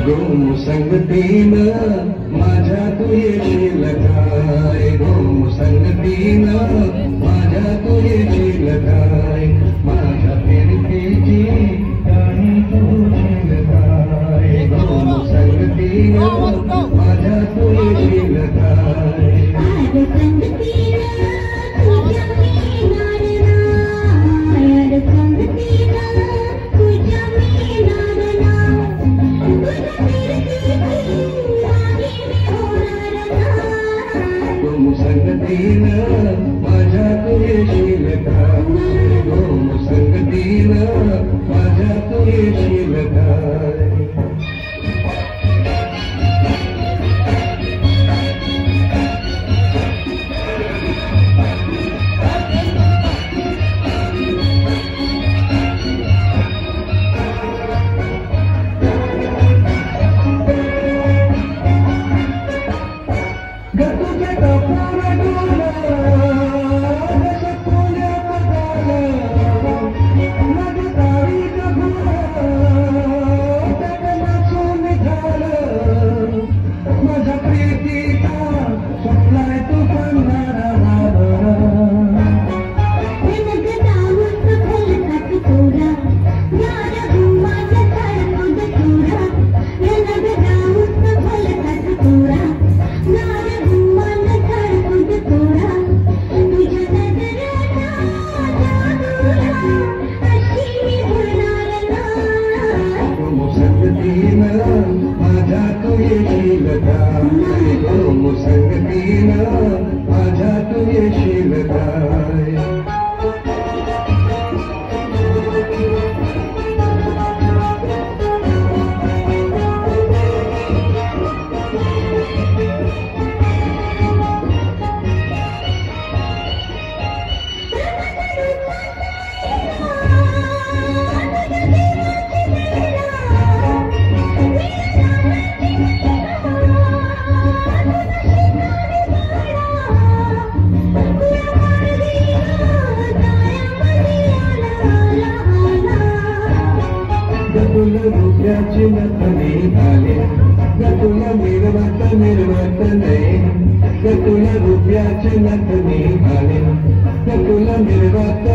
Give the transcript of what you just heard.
गोमुसंगतीनं माझ्या तू येशील काय, गोमुसंगतीनं माझ्या तू येशील काय, माझ्या फिरतीची गाणी तुझील काय, गोमुसंगतीनं माझ्या तू येशील काय. गोमुसंगतीनं माझ्या तू येशील काय, गोमुसंगतीनं माझ्या तू येशील काय. माझ्या तू येशील काय, गोमुसंगतीनं माझ्या तू येशील काय. तुला रुपयाची नथनी घाले, तुला निर्मात नाही, तुला रुपयाची नथनी घाले, तुला निर्मात